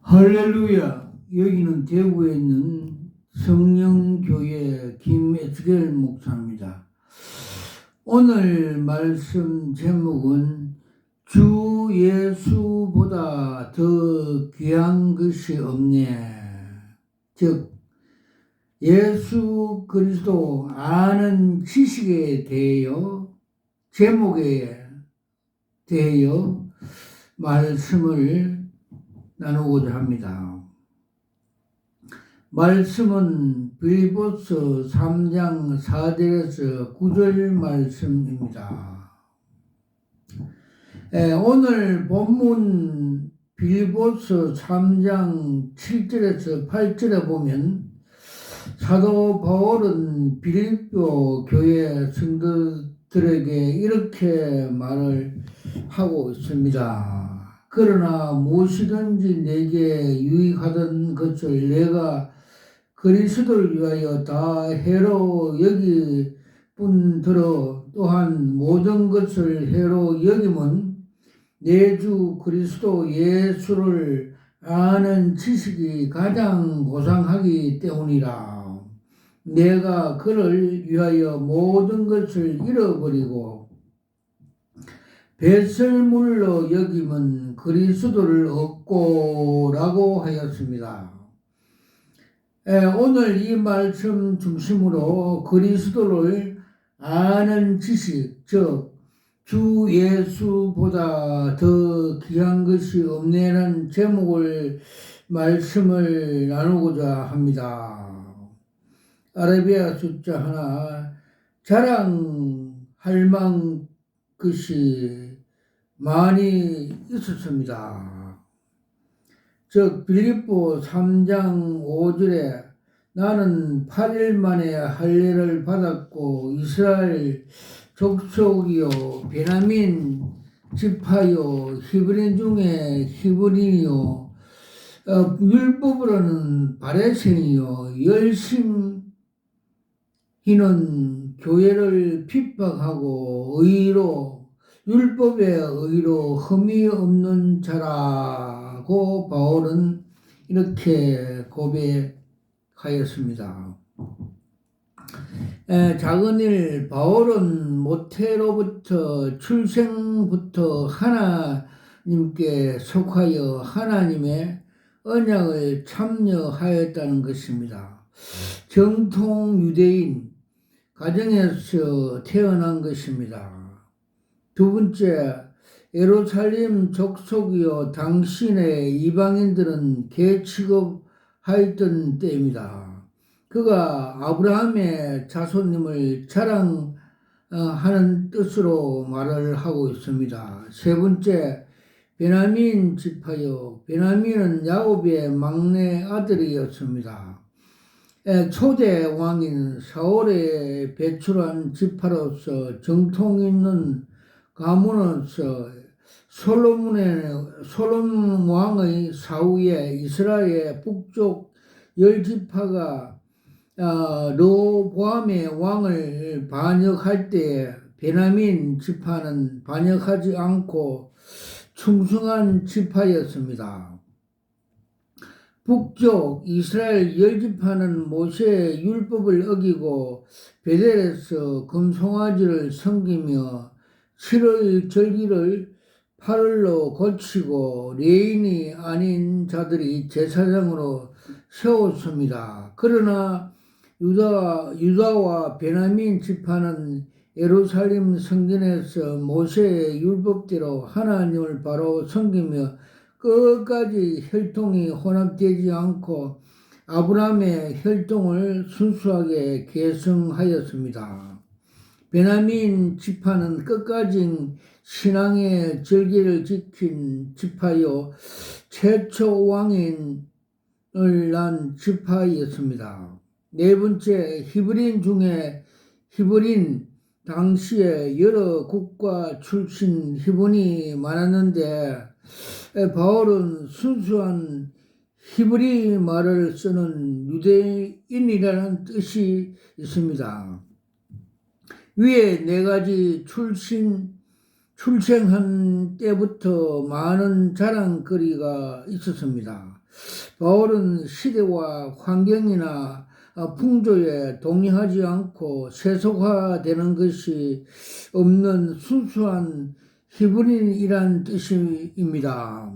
할렐루야. 여기는 대구에 있는 성령교회 김에스겔 목사입니다. 오늘 말씀 제목은 주 예수보다 더 귀한 것이 없네. 즉 예수 그리스도 아는 지식에 대하여, 제목에 대하여 말씀을 나누고자 합니다. 말씀은 빌립보서 3장 4절에서 9절 말씀입니다. 오늘 본문 빌립보서 3장 7절에서 8절에 보면 사도 바울은 빌립보 교회 성도들에게 이렇게 말을 하고 있습니다. 그러나 무엇이든지 내게 유익하던 것을 내가 그리스도를 위하여 다 해로 여기 뿐더러 또한 모든 것을 해로 여김은 내 주 그리스도 예수를 아는 지식이 가장 고상하기 때문이라. 내가 그를 위하여 모든 것을 잃어버리고 배설물로 여김은 그리스도를 얻고라고 하였습니다. 오늘 이 말씀 중심으로 그리스도를 아는 지식, 즉 주 예수보다 더 귀한 것이 없네라는 제목을 말씀을 나누고자 합니다. 아라비아 숫자 하나, 자랑할 만한 것이 많이 있었습니다. 즉 빌립보 3장 5절에 나는 8일 만에 할례를 받았고 이스라엘 족속이요 베냐민 지파요 히브리인 중에 히브리인이요 율법으로는 바리새인이요 열심히는 교회를 핍박하고 의로 율법의 의로 흠이 없는 자라고 바울은 이렇게 고백하였습니다. 작은 일, 바울은 모태로부터 출생부터 하나님께 속하여 하나님의 언약을 참여하였다는 것입니다. 정통 유대인 가정에서 태어난 것입니다. 두 번째, 예루살렘 족속이요 당신의 이방인들은 개 취급하였던 때입니다. 그가 아브라함의 자손님을 자랑하는 뜻으로 말을 하고 있습니다. 세 번째, 베냐민 지파요. 베냐민은 야곱의 막내 아들이었습니다. 초대 왕인 사울의 배출한 지파로서 정통 있는 가문으로서 솔로몬 왕의 사후에 이스라엘 북쪽 10지파가 르호보암의 왕을 반역할 때 베냐민 지파는 반역하지 않고 충성한 지파였습니다. 북쪽 이스라엘 10지파는 모세의 율법을 어기고 베델에서 금송아지를 섬기며 7월 절기를 8월로 고치고 레인이 아닌 자들이 제사장으로 세웠습니다. 그러나 유다와 베냐민 지파는 예루살렘 성전에서 모세의 율법대로 하나님을 바로 섬기며 끝까지 혈통이 혼합되지 않고 아브라함의 혈통을 순수하게 계승하였습니다. 베냐민 지파는 끝까지 신앙의 절기를 지킨 지파요 최초 왕인을 낳은 지파였습니다. 네 번째, 히브리인 중에 히브리인, 당시에 여러 국가 출신 히브리인이 많았는데 바울은 순수한 히브리 말을 쓰는 유대인이라는 뜻이 있습니다. 위에 네 가지 출신 출생한 때부터 많은 자랑거리가 있었습니다. 바울은 시대와 환경이나 풍조에 동의하지 않고 세속화되는 것이 없는 순수한 히브리인이란 뜻입니다.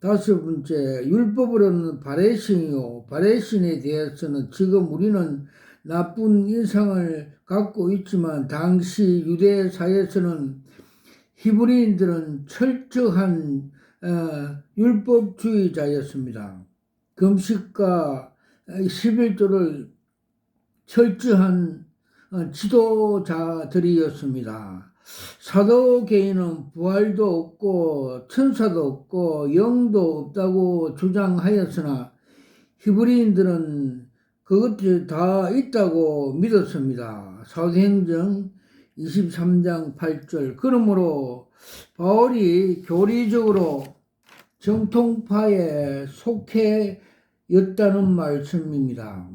다섯 번째, 율법으로는 바레신이요. 바레신에 대해서는 지금 우리는 나쁜 인상을 갖고 있지만 당시 유대 사회에서는 히브리인들은 철저한 율법주의자였습니다. 금식과 11조를 철저한 지도자들이었습니다. 사도계인은 부활도 없고 천사도 없고 영도 없다고 주장하였으나 히브리인들은 그것들이 다 있다고 믿었습니다. 사도행전 23장 8절. 그러므로 바울이 교리적으로 정통파에 속해였다는 말씀입니다.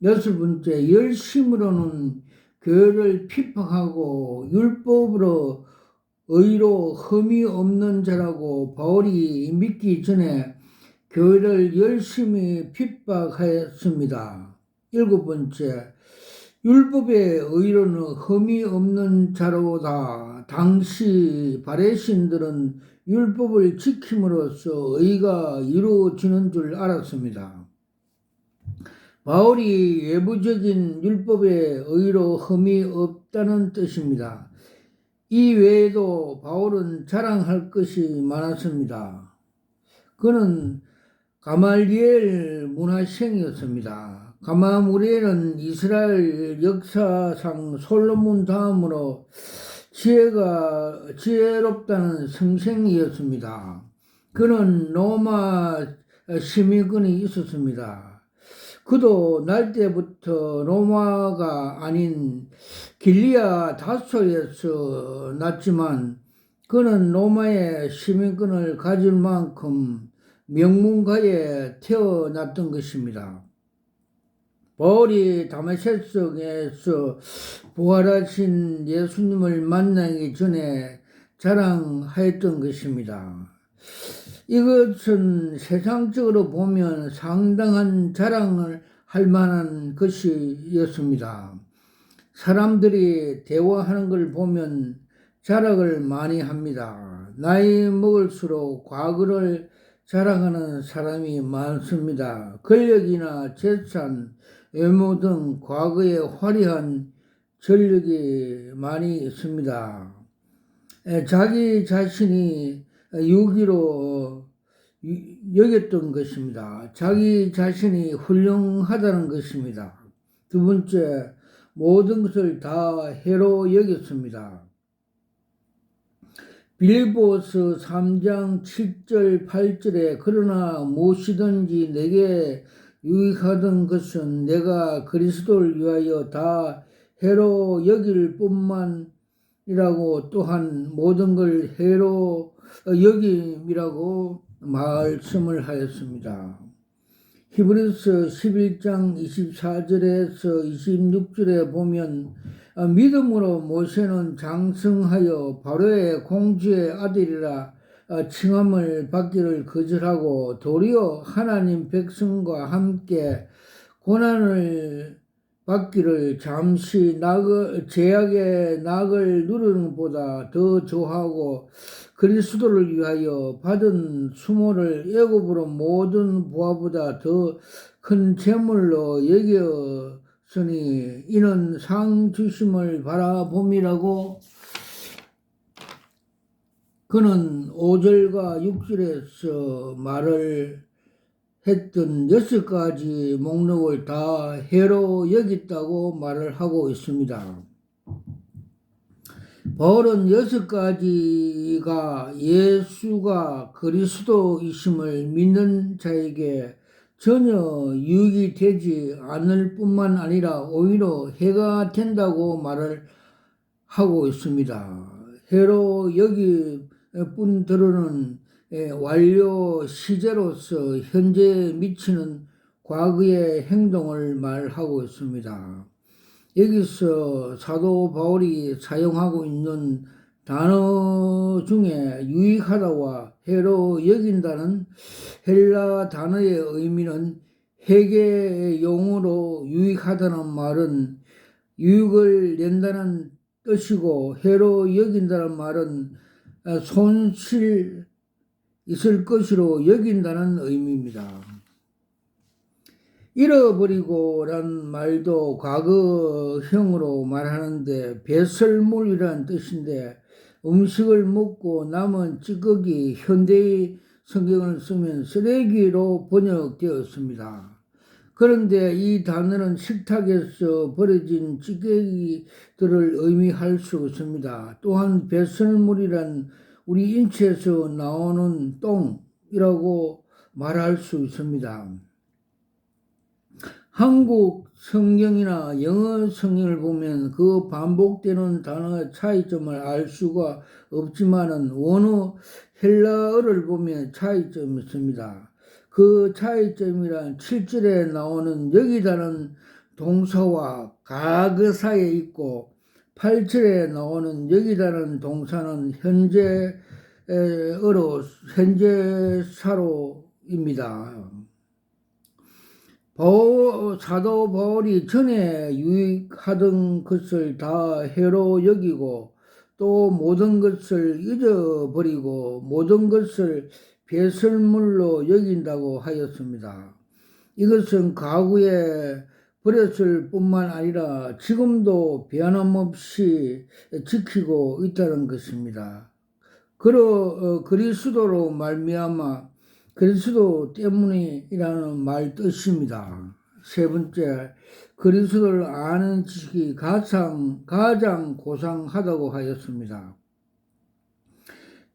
여섯 번째, 열심으로는 교회를 핍박하고 율법으로 의로 흠이 없는 자라고 바울이 믿기 전에 교회를 열심히 핍박하였습니다. 일곱 번째, 율법의 의로는 흠이 없는 자로다. 당시 바레신들은 율법을 지킴으로써 의가 이루어지는 줄 알았습니다. 바울이 외부적인 율법의 의로 흠이 없다는 뜻입니다. 이 외에도 바울은 자랑할 것이 많았습니다. 그는 가말리엘 문화생이었습니다. 가말리엘은 이스라엘 역사상 솔로몬 다음으로 지혜롭다는 선생이었습니다. 그는 로마 시민권이 있었습니다. 그도 날 때부터 로마가 아닌 길리아 다소에서 났지만 그는 로마의 시민권을 가질 만큼 명문가에 태어났던 것입니다. 바울이 다메섹에서 부활하신 예수님을 만나기 전에 자랑하였던 것입니다. 이것은 세상적으로 보면 상당한 자랑을 할 만한 것이었습니다. 사람들이 대화하는 걸 보면 자랑을 많이 합니다. 나이 먹을수록 과거를 자랑하는 사람이 많습니다. 권력이나 재산, 외모 등 과거에 화려한 전력이 많이 있습니다. 자기 자신이 유기로 여겼던 것입니다. 자기 자신이 훌륭하다는 것입니다. 두 번째, 모든 것을 다 해로 여겼습니다. 빌립보서 3장 7절 8절에 그러나 무엇이든지 내게 유익하던 것은 내가 그리스도를 위하여 다 해로 여길 뿐만이라고 또한 모든 걸 해로 여김이라고 말씀을 하였습니다. 히브리서 11장 24절에서 26절에 보면 믿음으로 모세는 장성하여 바로의 공주의 아들이라 칭함을 받기를 거절하고 도리어 하나님 백성과 함께 고난을 받기를 잠시 제약의 낙을 누르는 것보다 더 좋아하고 그리스도를 위하여 받은 수모를 애굽으로 모든 부하보다 더 큰 재물로 여겼으니 이는 상 주심을 바라봄이라고 그는 5절과 6절에서 말을 했던 6가지 목록을 다 해로 여겼다고 말을 하고 있습니다. 바울은 6가지가 예수가 그리스도이심을 믿는 자에게 전혀 유익이 되지 않을 뿐만 아니라 오히려 해가 된다고 말을 하고 있습니다. 해로 여기 분들은 완료 시제로서 현재 미치는 과거의 행동을 말하고 있습니다. 여기서 사도 바울이 사용하고 있는 단어 중에 유익하다와 해로 여긴다는 헬라 단어의 의미는 회계 용어로 유익하다는 말은 유익을 낸다는 뜻이고 해로 여긴다는 말은 손실 있을 것으로 여긴다는 의미입니다. 잃어버리고란 말도 과거형으로 말하는데 배설물이란 뜻인데 음식을 먹고 남은 찌꺼기 현대의 성경을 쓰면 쓰레기로 번역되었습니다. 그런데 이 단어는 식탁에서 버려진 찌꺼기들을 의미할 수 없습니다. 또한 배설물이란 우리 인체에서 나오는 똥이라고 말할 수 있습니다. 한국 성경이나 영어 성경을 보면 그 반복되는 단어의 차이점을 알 수가 없지만은 원어 헬라어를 보면 차이점이 있습니다. 그 차이점이란 7절에 나오는 여기다는 동사와 과거사에 있고 8절에 나오는 여기다는 동사는 현재사로입니다. 사도 바울이 전에 유익하던 것을 다 해로 여기고 또 모든 것을 잊어버리고 모든 것을 배설물로 여긴다고 하였습니다. 이것은 과거에 버렸을 뿐만 아니라 지금도 변함없이 지키고 있다는 것입니다. 그리스도로 말미암아 그리스도 때문이라는 말 뜻입니다. 세 번째, 그리스도를 아는 지식이 가장 고상하다고 하였습니다.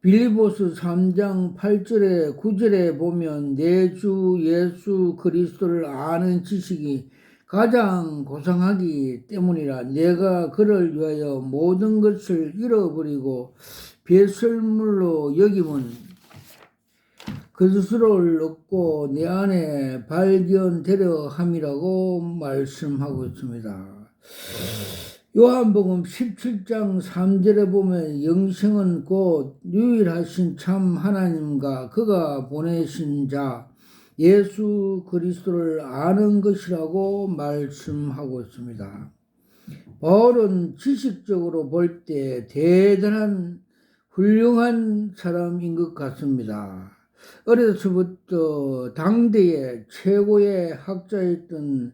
빌립보서 3장 8절에 9절에 보면 내 주 예수 그리스도를 아는 지식이 가장 고상하기 때문이라 내가 그를 위하여 모든 것을 잃어버리고 배설물로 여김은 그리스도를 얻고 내 안에 발견되려 함이라고 말씀하고 있습니다. 요한복음 17장 3절에 보면 영생은 곧 유일하신 참 하나님과 그가 보내신 자 예수 그리스도를 아는 것이라고 말씀하고 있습니다. 바울은 지식적으로 볼 때 대단한 훌륭한 사람인 것 같습니다. 어려서부터 당대의 최고의 학자였던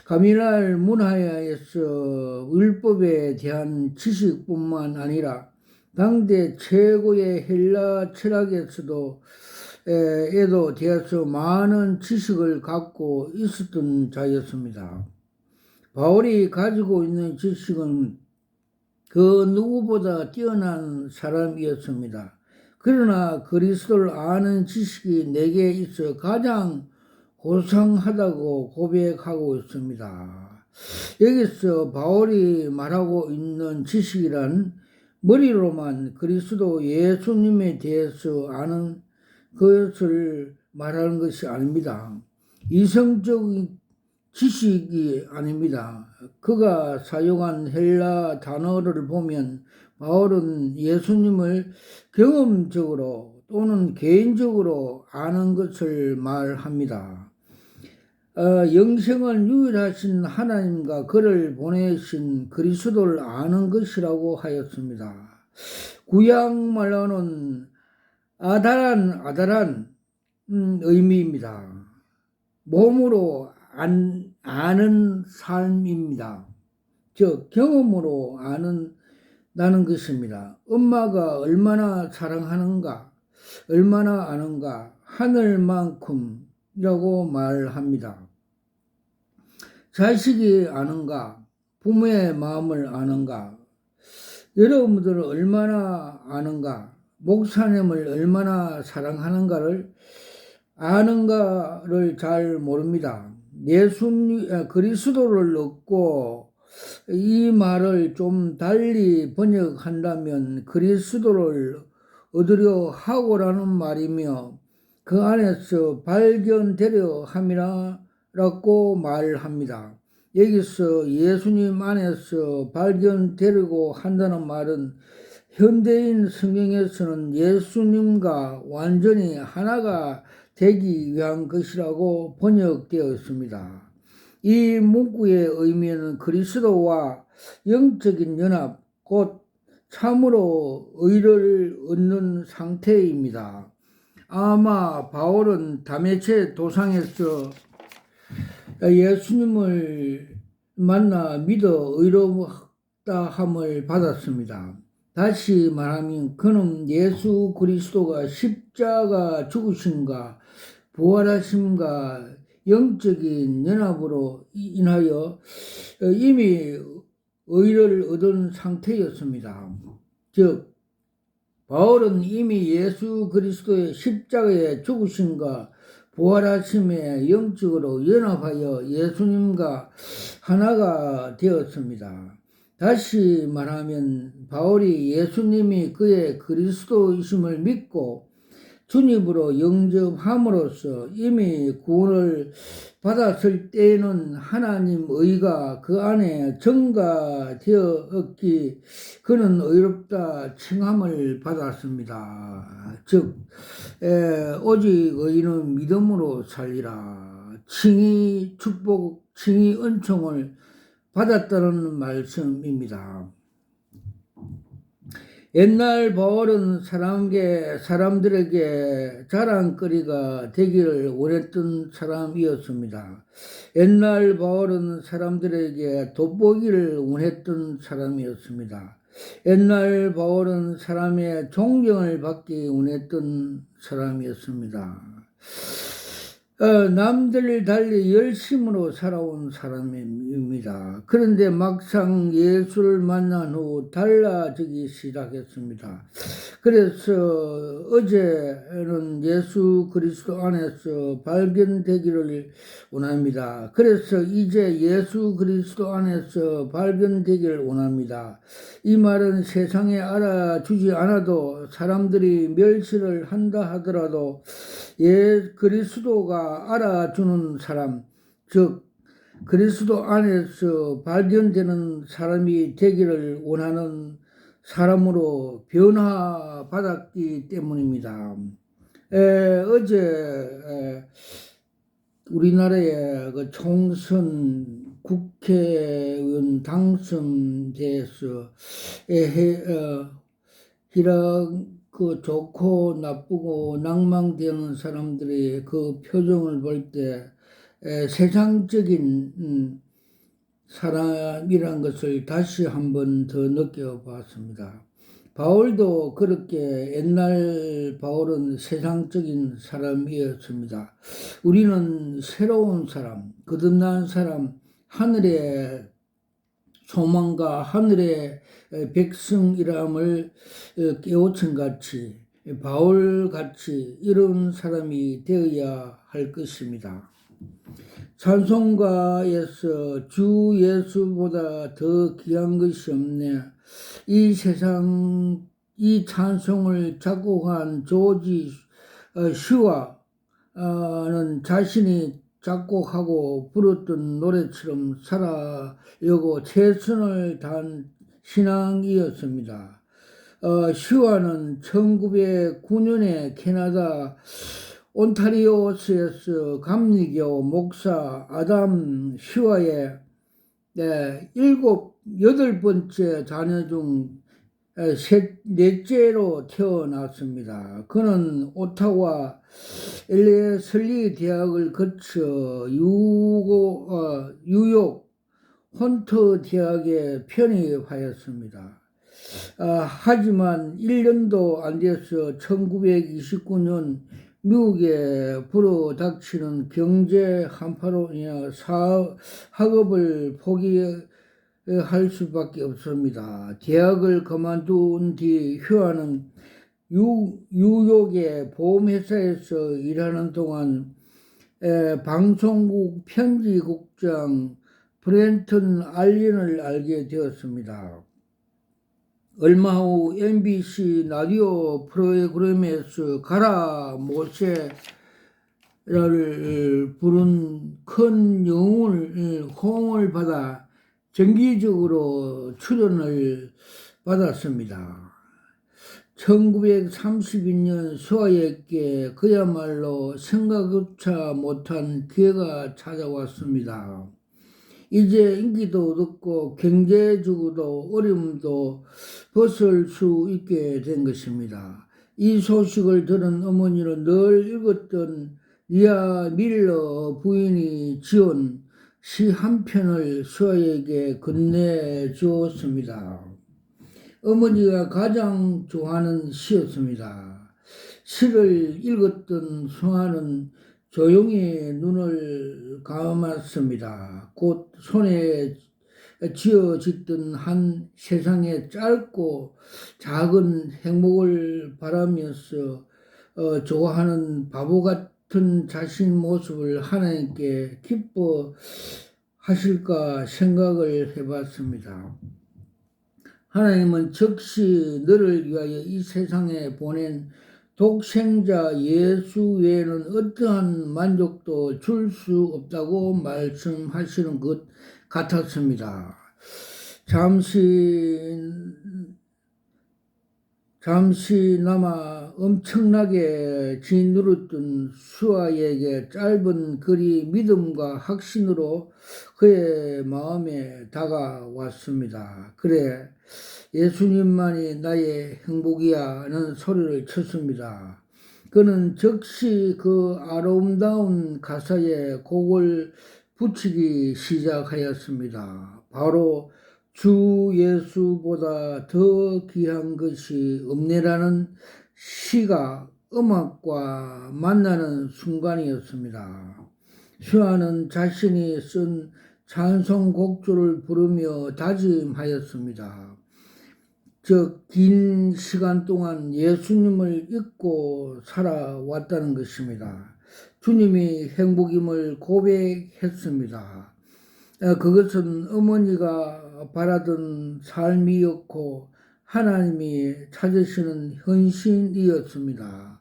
가미랄 문하야에서 율법에 대한 지식뿐만 아니라 당대 최고의 헬라 철학에서도 에도 대해서 많은 지식을 갖고 있었던 자였습니다. 바울이 가지고 있는 지식은 그 누구보다 뛰어난 사람이었습니다. 그러나 그리스도를 아는 지식이 내게 있어 가장 고상하다고 고백하고 있습니다. 여기서 바울이 말하고 있는 지식이란 머리로만 그리스도 예수님에 대해서 아는 것을 말하는 것이 아닙니다. 이성적인 지식이 아닙니다. 그가 사용한 헬라 단어를 보면 바울은 예수님을 경험적으로 또는 개인적으로 아는 것을 말합니다. 영생을 유일하신 하나님과 그를 보내신 그리스도를 아는 것이라고 하였습니다. 구약말로는 아다란 의미입니다. 몸으로 아는 삶입니다. 즉 경험으로 아는다는 것입니다. 엄마가 얼마나 사랑하는가, 얼마나 아는가, 하늘만큼이라고 말합니다. 자식이 아는가, 부모의 마음을 아는가, 여러분들은 얼마나 아는가, 목사님을 얼마나 사랑하는가를 아는가를 잘 모릅니다. 그리스도를 얻고 이 말을 좀 달리 번역한다면 그리스도를 얻으려 하고라는 말이며 그 안에서 발견되려 함이라고 말합니다. 여기서 예수님 안에서 발견되려고 한다는 말은 현대인 성경에서는 예수님과 완전히 하나가 되기 위한 것이라고 번역되어 있습니다. 이 문구의 의미는 그리스도와 영적인 연합, 곧 참으로 의를 얻는 상태입니다. 아마 바울은 다메체 도상에서 예수님을 만나 믿어 의롭다 함을 받았습니다. 다시 말하면 그는 예수 그리스도가 십자가 죽으심과 부활하심과 영적인 연합으로 인하여 이미 의를 얻은 상태였습니다. 즉 바울은 이미 예수 그리스도의 십자가의 죽으심과 부활하심에 영적으로 연합하여 예수님과 하나가 되었습니다. 다시 말하면 바울이 예수님이 그의 그리스도이심을 믿고 주님으로 영접함으로써 이미 구원을 받았을 때에는 하나님 의가 그 안에 증가되었기 그는 의롭다 칭함을 받았습니다. 즉 오직 의인은 믿음으로 살리라. 칭의 축복, 칭의 은총을 받았다는 말씀입니다. 옛날 바울은 사람들에게 자랑거리가 되기를 원했던 사람이었습니다. 옛날 바울은 사람들에게 돋보기를 원했던 사람이었습니다. 옛날 바울은 사람의 존경을 받기 원했던 사람이었습니다. 남들 달리 열심으로 살아온 사람입니다. 그런데 막상 예수를 만난 후 달라지기 시작했습니다. 그래서 어제는 예수 그리스도 안에서 발견되기를 원합니다. 그래서 이제 예수 그리스도 안에서 발견되기를 원합니다. 이 말은 세상에 알아주지 않아도 사람들이 멸시를 한다 하더라도 그리스도가 알아주는 사람, 즉 그리스도 안에서 발견되는 사람이 되기를 원하는 사람으로 변화받았기 때문입니다. 어제 우리나라의 그 총선 국회의원 당선돼서 그 좋고 나쁘고 낭망되는 사람들의 그 표정을 볼 때 세상적인 사람이란 것을 다시 한번 더 느껴봤습니다. 바울도 그렇게 옛날 바울은 세상적인 사람이었습니다. 우리는 새로운 사람, 거듭난 사람, 하늘의 소망과 하늘의 백성이람을 깨우친 같이 바울같이 이런 사람이 되어야 할 것입니다. 찬송가에서 주 예수보다 더 귀한 것이 없네. 이 세상 이 찬송을 작곡한 조지 슈아는 자신이 작곡하고 부르던 노래처럼 살아려고 최선을 다한 신앙이었습니다. 슈아는 1909년에 캐나다 온타리오스에서 감리교 목사 아담 슈아의 8번째 자녀 중 넷째로 태어났습니다. 그는 오타와 엘레슬리 대학을 거쳐 뉴욕 헌터 대학에 편입하였습니다. 하지만 1년도 안 돼서 1929년 미국에 불어닥치는 경제 한파로 인해 학업을 포기할 수밖에 없습니다. 대학을 그만둔 뒤 휴아는 뉴욕의 보험회사에서 일하는 동안 방송국 편집국장 브렌턴 알린을 알게 되었습니다. 얼마 후 MBC 라디오 프로그램에서 가라 모세를 부른 큰 호응을 받아 정기적으로 출연을 받았습니다. 1932년 수아에게 그야말로 생각조차 못한 기회가 찾아왔습니다. 이제 인기도 얻고 경제적으로 어려움도 벗을 수 있게 된 것입니다. 이 소식을 들은 어머니는 늘 읽었던 리아 밀러 부인이 지은 시 한 편을 수아에게 건네주었습니다. 어머니가 가장 좋아하는 시였습니다. 시를 읽었던 수아는 조용히 눈을 감았습니다. 곧 손에 쥐어짓던 한 세상의 짧고 작은 행복을 바라면서 좋아하는 바보 같은 자신 모습을 하나님께 기뻐하실까 생각을 해봤습니다. 하나님은 즉시 너를 위하여 이 세상에 보낸 독생자 예수 외에는 어떠한 만족도 줄 수 없다고 말씀하시는 것 같았습니다. 잠시나마 엄청나게 짓누르던 수아에게 짧은 글이 믿음과 확신으로 그의 마음에 다가왔습니다. 그래, 예수님만이 나의 행복이야는 소리를 쳤습니다. 그는 즉시 그 아름다운 가사에 곡을 붙이기 시작하였습니다. 바로 주 예수보다 더 귀한 것이 없네라는 시가 음악과 만나는 순간이었습니다. 수아는 자신이 쓴 찬송곡조를 부르며 다짐하였습니다. 긴 시간 동안 예수님을 잊고 살아왔다는 것입니다. 주님이 행복임을 고백했습니다. 그것은 어머니가 바라던 삶이었고 하나님이 찾으시는 헌신이었습니다.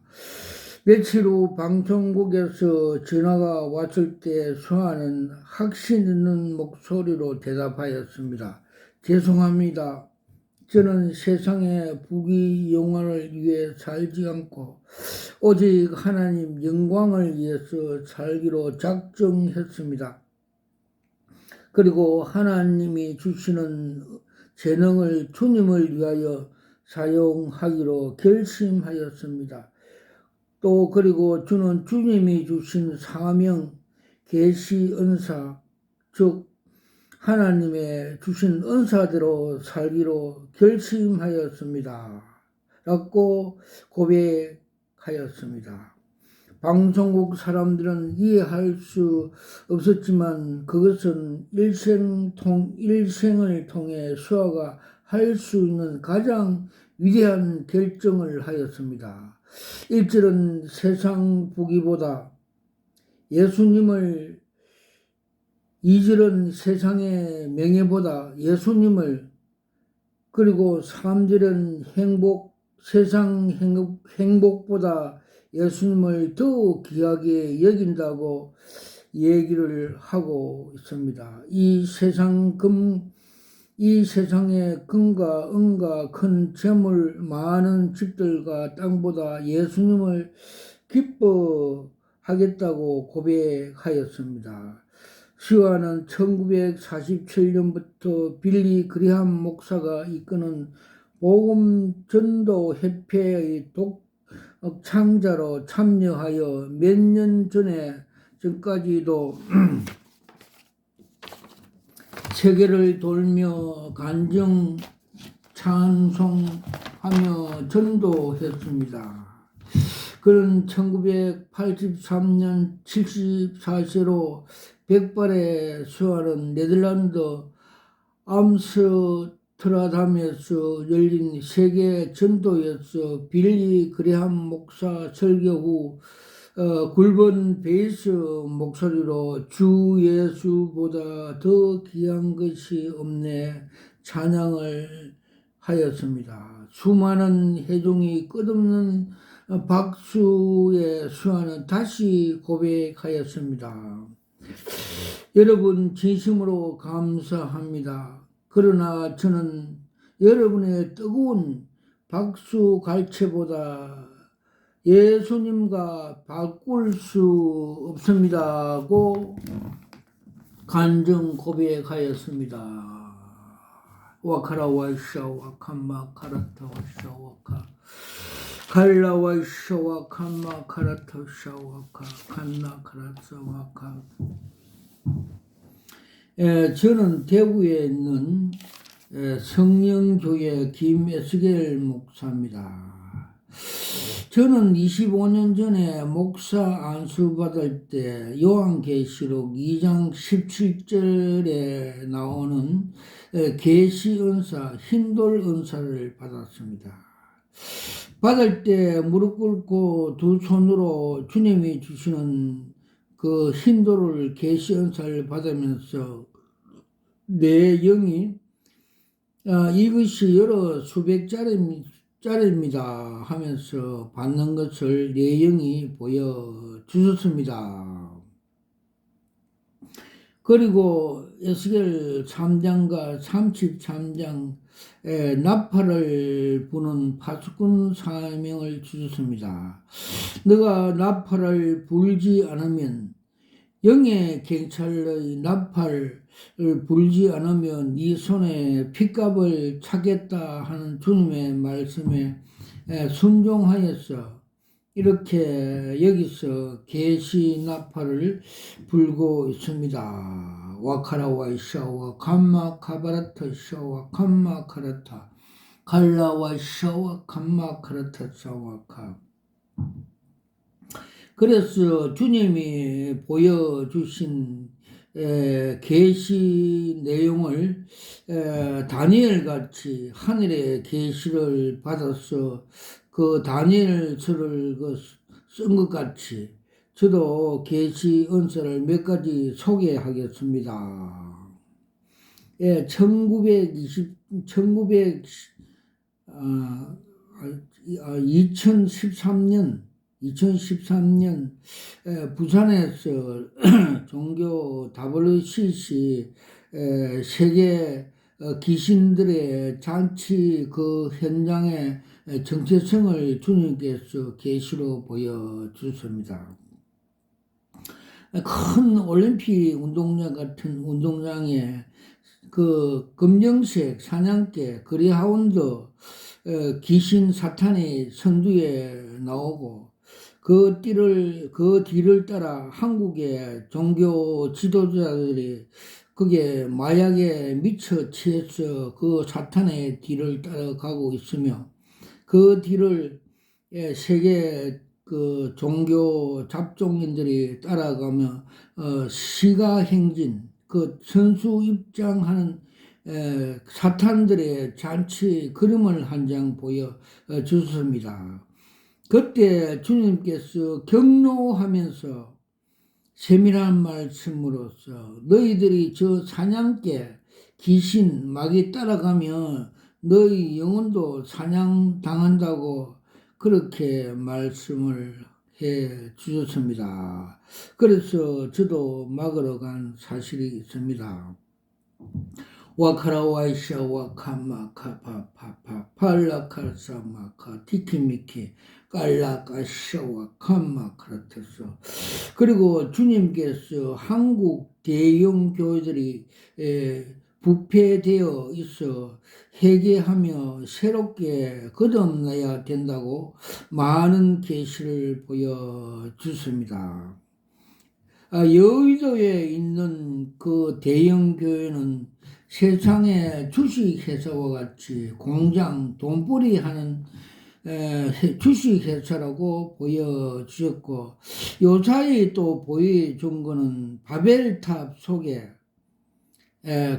며칠 후 방송국에서 전화가 왔을 때 수아는 확신 있는 목소리로 대답하였습니다. 죄송합니다. 저는 세상의 부귀영화를 위해 살지 않고 오직 하나님 영광을 위해서 살기로 작정했습니다. 그리고 하나님이 주시는 재능을 주님을 위하여 사용하기로 결심하였습니다. 또 그리고 저는 주님이 주신 사명, 계시 은사, 즉 하나님의 주신 은사대로 살기로 결심하였습니다. 라고 고백하였습니다. 방송국 사람들은 이해할 수 없었지만 그것은 일생을 통해 수아가 할 수 있는 가장 위대한 결정을 하였습니다. 1절은 세상 부귀보다 예수님을, 2절은 세상의 명예보다 예수님을, 그리고 3절은 세상 행복보다 예수님을 더 귀하게 여긴다고 얘기를 하고 있습니다. 이 세상의 금과 은과 큰 재물, 많은 집들과 땅보다 예수님을 기뻐하겠다고 고백하였습니다. 수아는 1947년부터 빌리 그리함 목사가 이끄는 복음전도협회의 독창자로 참여하여 몇 년 전까지도 세계를 돌며 간증 찬송하며 전도했습니다. 그는 1983년 74세로 백발의 수아는 네덜란드 암스테르담에서 열린 세계 전도에서 빌리 그레함 목사 설교 후 굵은 베이스 목소리로 주 예수보다 더 귀한 것이 없네 찬양을 하였습니다. 수많은 회중이 끝없는 박수에 수아는 다시 고백하였습니다. 여러분 진심으로 감사합니다. 그러나 저는 여러분의 뜨거운 박수 갈채보다 예수님과 바꿀 수 없습니다고 간증 고백하였습니다. 와카라 와이샤 와칸마 카라타 와샤 와카 갈라 와이샤 와칸마 카라타 샤 와카 칸나 카라타 와카. 저는 대구에 있는 성령교회 김에스겔 목사입니다. 저는 25년 전에 목사 안수 받을 때 요한계시록 2장 17절에 나오는 계시 은사, 흰돌 은사를 받았습니다. 받을 때 무릎 꿇고 두 손으로 주님이 주시는 그 흰돌을 계시 은사를 받으면서 내 영이 이것이 여러 수백짜리입니다 하면서 받는 것을 내 영이 보여주셨습니다. 그리고 에스겔 3장과 33장 나팔을 부는 파수꾼 사명을 주셨습니다. 너가 나팔을 불지 않으면 영의 경찰의 나팔을 불지 않으면 네 손에 핏값을 차겠다 하는 주님의 말씀에 순종하여서 이렇게 여기서 계시 나팔을 불고 있습니다. 와카라 와이샤와 감마 카바라타 샤와 감마 카라타 갈라 와이샤와 감마 카라타 샤와카. 그래서 주님이 보여주신 계시 내용을 다니엘 같이 하늘의 계시를 받아서 그 다니엘서를 쓴 것 같이 저도 계시 은사를 몇 가지 소개하겠습니다. 2013년 부산에서 종교 WCC 세계 귀신들의 잔치 그 현장의 정체성을 주님께서 계시로 보여주셨습니다. 큰 올림픽 운동장 같은 운동장에 그 검정색 사냥개 그리하운드 귀신 사탄이 선두에 나오고 그 뒤를 따라 한국의 종교 지도자들이 그게 마약에 미쳐 취해서 그 사탄의 뒤를 따라가고 있으며 그 뒤를 세계 그 종교 잡종인들이 따라가며 시가행진 그 선수 입장하는 사탄들의 잔치 그림을 한 장 보여주셨습니다. 그때 주님께서 격려하면서 세밀한 말씀으로서 너희들이 저 사냥개 귀신 마귀 따라가면 너희 영혼도 사냥당한다고 그렇게 말씀을 해 주셨습니다. 그래서 저도 막으러 간 사실이 있습니다. 와카라와이샤 와카마카파파파 팔라카사마카 티키미키 깔라카샤와 칸마카라테서. 그리고 주님께서 한국 대형 교회들이 부패되어 있어 회개하며 새롭게 거듭나야 된다고 많은 계시를 보여주십니다. 여의도에 있는 그 대형 교회는 세상의 주식회사와 같이 공장 돈벌이 하는 주식회사라고 보여주셨고, 요사이 또 보여준 거는 바벨탑 속에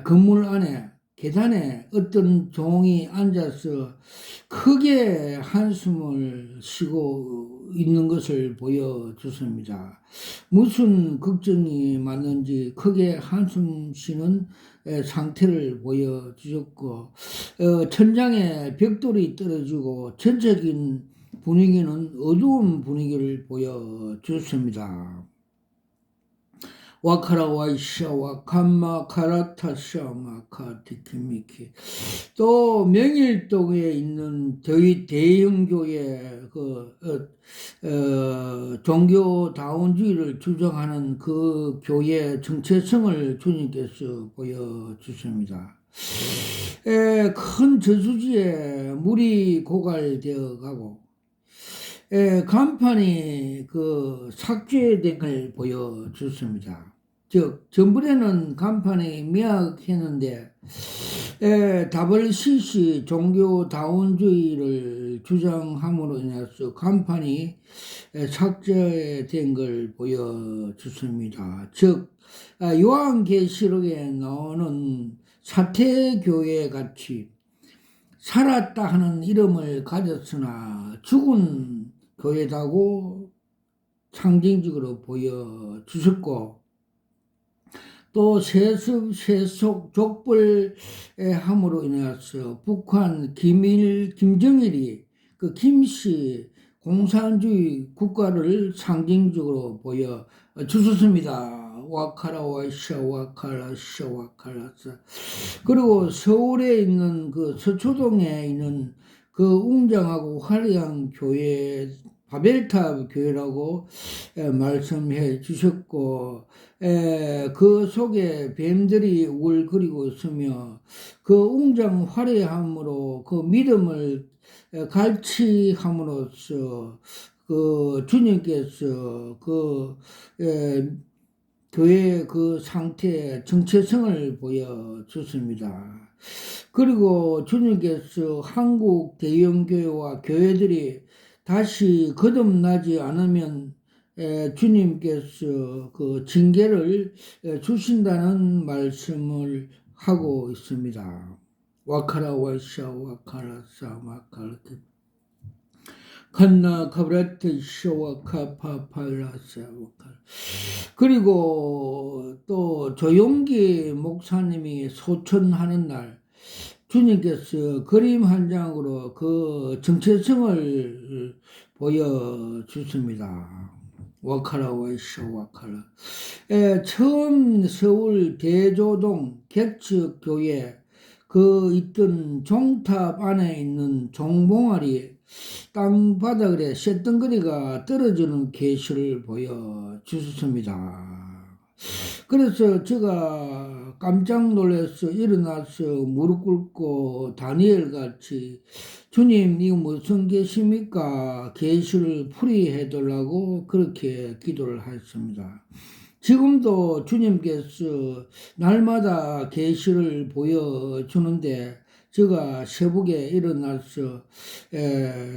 건물 안에 계단에 어떤 종이 앉아서 크게 한숨을 쉬고 있는 것을 보여줬습니다. 무슨 걱정이 많은지 크게 한숨 쉬는 상태를 보여주셨고, 천장에 벽돌이 떨어지고 전체적인 분위기는 어두운 분위기를 보여줬습니다. 와카라와이샤와 감마카라타샤마카 디키미키. 또 명일동에 있는 저희 대형교회 종교다운주의를 주장하는 그 교회 정체성을 주님께서 보여주십니다. 큰 저수지에 물이 고갈되어 가고 간판이 삭제된 걸 보여줬습니다. 즉 전번에는 간판이 미약했는데 WCC 종교다운주의를 주장함으로 인해서 간판이 삭제된 걸 보여줬습니다. 즉 요한계시록에 나오는 사태교회 같이 살았다 하는 이름을 가졌으나 죽은 교회다고 상징적으로 보여주셨고, 또 세습, 세속, 족벌함으로 인해서 북한 김정일이 그 김씨 공산주의 국가를 상징적으로 보여주셨습니다. 와카라와샤 와카라샤 와카라샤. 그리고 서울에 있는 그 서초동에 있는 그 웅장하고 화려한 교회 바벨탑 교회라고 말씀해 주셨고, 그 속에 뱀들이 울거리고 있으며 그 웅장 화려함으로 그 믿음을 갈취함으로써 그 주님께서 교회의 그 상태의 정체성을 보여줬습니다. 그리고 주님께서 한국 대형교회와 교회들이 다시 거듭나지 않으면 주님께서 그 징계를 주신다는 말씀을 하고 있습니다. 와카라와샤 와카라사 마카르트 칸나 카브라트 쇼와 카파팔라사 와카. 그리고 또 조용기 목사님이 소천하는 날 주님께서 그림 한 장으로 그 정체성을 보여주십니다. 와카라와이쇼 와카라. 처음 서울 대조동 객측교회 그 있던 종탑 안에 있는 종봉아리 땅바닥에 쇳덩거리가 떨어지는 계시를 보여주셨습니다. 그래서 제가 깜짝 놀라서 일어나서 무릎 꿇고 다니엘 같이 주님 이거 무슨 계십니까? 계시를 풀이해 달라고 그렇게 기도를 했습니다. 지금도 주님께서 날마다 계시를 보여주는데 제가 새벽에 일어나서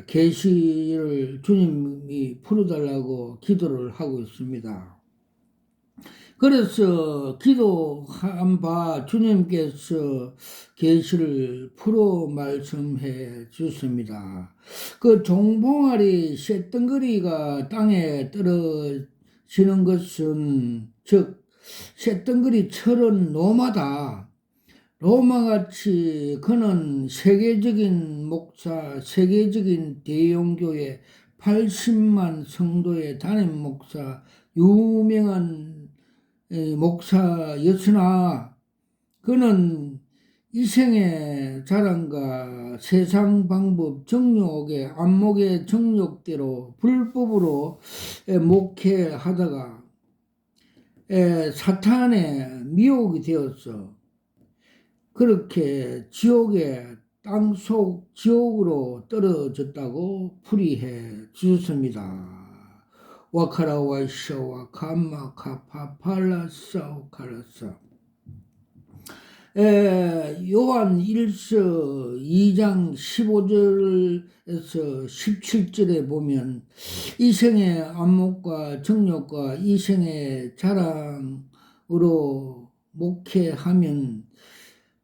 계시를 주님이 풀어달라고 기도를 하고 있습니다. 그래서 기도한 바 주님께서 계시를 풀어 말씀해 주십니다. 그 종봉아리 쇳덩거리가 땅에 떨어지는 것은 즉 쇳덩거리처럼 로마다. 로마같이 그는 세계적인 목사, 세계적인 대형교회 80만 성도의 담임 목사, 유명한 목사였으나 그는 이생의 자랑과 세상 방법, 정욕의 안목의 정욕대로 불법으로 목회하다가 사탄의 미혹이 되었어. 그렇게 지옥의 땅속 지옥으로 떨어졌다고 풀이해 주셨습니다. 와카라와이샤와 감마카파팔라사오 카라사. 요한 1서 2장 15절에서 17절에 보면 이생의 안목과 정욕과 이생의 자랑으로 목회하면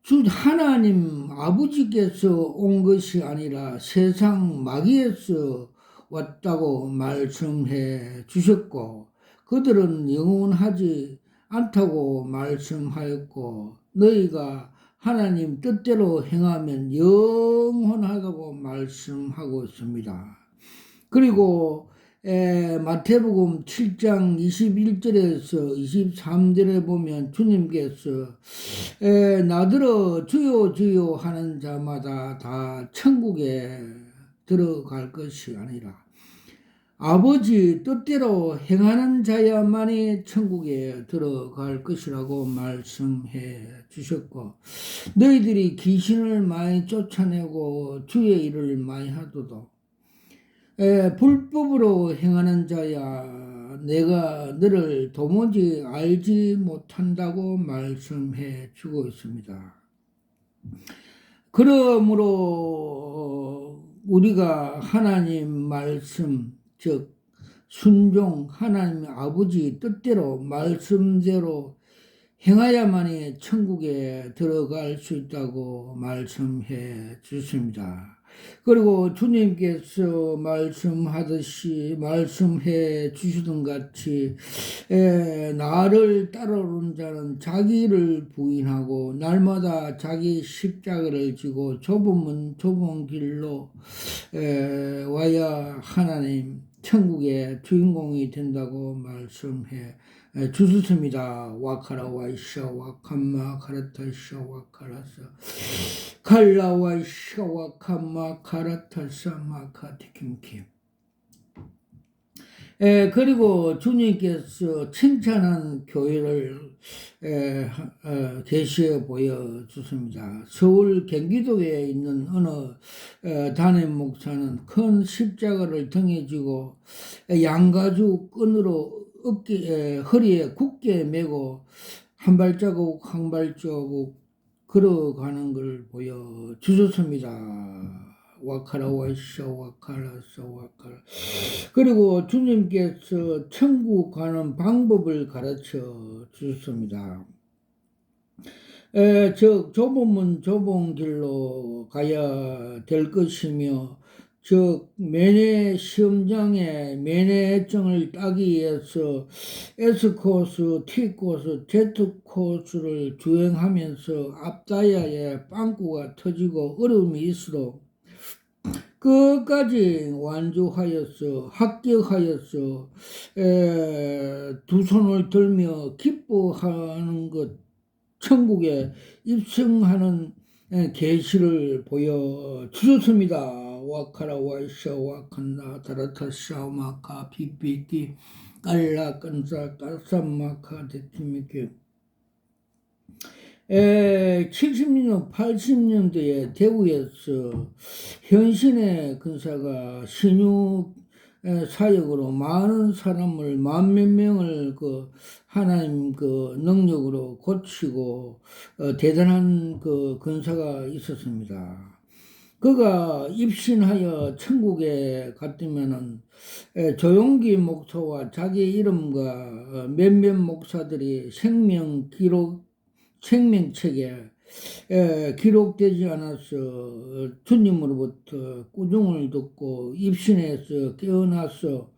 주 하나님 아버지께서 온 것이 아니라 세상 마귀에서 왔다고 말씀해 주셨고, 그들은 영원하지 않다고 말씀하였고, 너희가 하나님 뜻대로 행하면 영원하다고 말씀하고 있습니다. 그리고 마태복음 7장 21절에서 23절에 보면 주님께서 나더러 주여 주여 하는 자마다 다 천국에 들어갈 것이 아니라 아버지 뜻대로 행하는 자야만이 천국에 들어갈 것이라고 말씀해 주셨고, 너희들이 귀신을 많이 쫓아내고 주의 일을 많이 하도도 불법으로 행하는 자야 내가 너를 도무지 알지 못한다고 말씀해 주고 있습니다. 그러므로 우리가 하나님 말씀, 즉 순종 하나님 아버지 뜻대로 말씀대로 행하야만이 천국에 들어갈 수 있다고 말씀해 주십니다. 그리고 주님께서 말씀해 주시던 같이 나를 따르는 자는 자기를 부인하고 날마다 자기 십자가를 지고 좁은 문 좁은 길로 와야 하나님 천국의 주인공이 된다고 말씀해 주셨습니다. 와카라 와이샤 와칸마 카라타샤 와카라사 칼라와이샤 와칸마 카라타사 마카티킴킴. 그리고 주님께서 칭찬한 교회를 계시해 보여주십니다. 서울 경기도에 있는 어느 담임 목사는 큰 십자가를 등에 지고 양가죽 끈으로 허리에 굳게 메고 한 발자국 한 발자국 걸어가는 걸 보여주셨습니다. 와카라 와이샤 와카라사 와카라. 그리고 주님께서 천국 가는 방법을 가르쳐 주셨습니다. 즉 좁은 문 좁은 길로 가야 될 것이며, 즉 면회 시험장에 면회증을 따기 위해서 S코스, T코스, Z코스를 주행하면서 앞다야에 빵꾸가 터지고 어려움이 있어도 끝까지 완주하였어 합격하였어 두 손을 들며 기뻐하는 것, 천국에 입성하는 계시를 보여주셨습니다. 와카라 와이샤 와칸나 다라타샤 마카 비비기 깔라 깐사 까삼마카 데티미케. 70년, 80년대에 대구에서 현신의 근사가 신유 사역으로 많은 사람을 만몇 명을 하나님 능력으로 고치고 대단한 근사가 있었습니다. 그가 입신하여 천국에 갔다면은 조용기 목사와 자기 이름과 몇몇 목사들이 생명책에 기록되지 않아서 주님으로부터 꾸중을 듣고 입신해서 깨어나서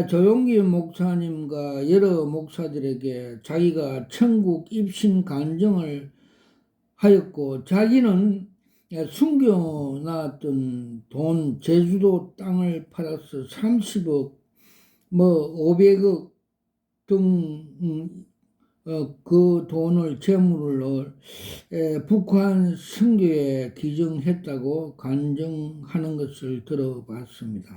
조용기 목사님과 여러 목사들에게 자기가 천국 입신 간증을 하였고, 자기는 숨겨놨던 돈, 제주도 땅을 팔아서 30억, 500억 등 그 돈을 재물을 북한 선교에 기증했다고 간증하는 것을 들어봤습니다.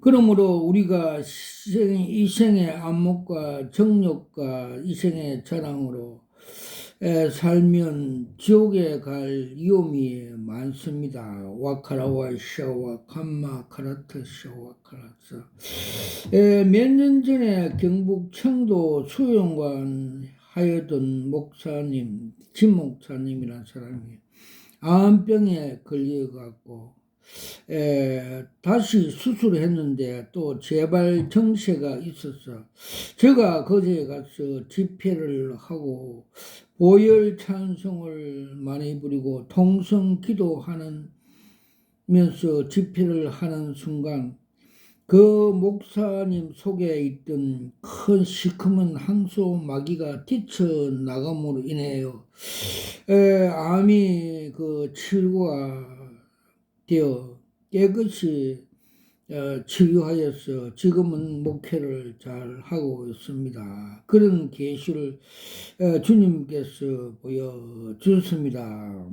그러므로 우리가 이생의 안목과 정욕과 이생의 자랑으로 살면 지옥에 갈 위험이 많습니다. 와카라와 샤와 칸마 카라타 샤와 카라사. 몇 년 전에 경북 청도 수영관 하여던 목사님, 진 목사님이라는 사람이 암병에 걸려갖고 다시 수술을 했는데 또 재발 증세가 있어서 제가 거기에 가서 집회를 하고 보혈 찬송을 많이 부리고 통성 기도하면서 집회를 하는 순간 그 목사님 속에 있던 큰 시커먼 항소 마귀가 뛰쳐나감으로 인해요 암이 치료가 되어 깨끗이 치유하여서 지금은 목회를 잘 하고 있습니다. 그런 계시를 주님께서 보여주셨습니다.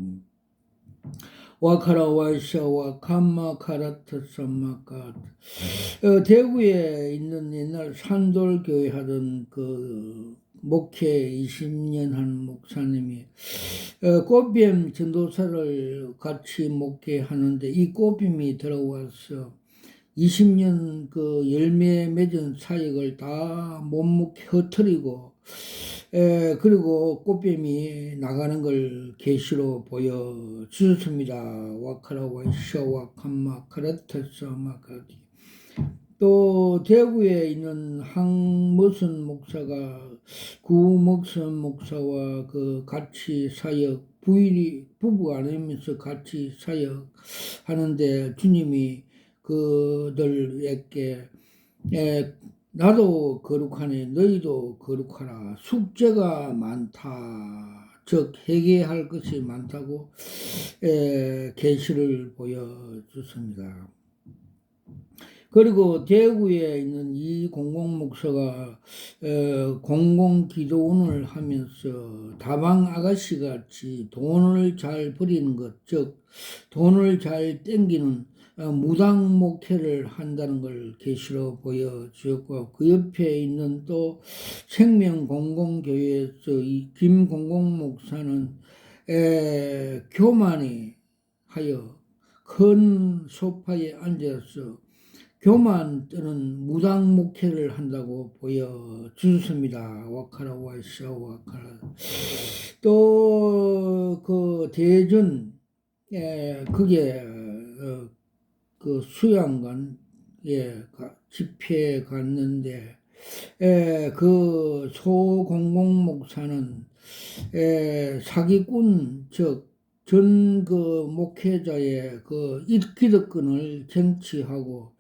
와카라 와샤와 감마 카라트 삼마카 대구에 있는 옛날 산돌교회 하던 그 목회 20년 한 목사님이 꽃뱀 전도사를 같이 목회하는데 이 꽃뱀이 들어와서 20년 그 열매 맺은 사역을 다 못묵 흩트리고 그리고 꽃뱀이 나가는 걸 계시로 보여주셨습니다. 와카라와 샤와 캄마 카라테스 마카디 또 대구에 있는 항무슨 목사가 구목선 목사와 그 같이 사역 부부가 아니면서 같이 사역 하는데 주님이 그들에게 나도 거룩하니 너희도 거룩하라. 숙제가 많다. 즉 회개할 것이 많다고 계시를 보여줬습니다. 그리고 대구에 있는 이 공공 목사가 공공 기도원을 하면서 다방 아가씨 같이 돈을 잘 버리는 것, 즉 돈을 잘 땡기는 무당 목회를 한다는 걸 계시로 보여주었고 그 옆에 있는 또 생명공공교회에서 이 김공공 목사는 교만이 하여 큰 소파에 앉아서 교만 또는 무당 목회를 한다고 보여주셨습니다. 와카라 와샤 와카라 또 그 대전 그게 그 수양관 집회에 갔는데 그 소공공 목사는 사기꾼 즉 전 그 목회자의 그 기득권을 쟁취하고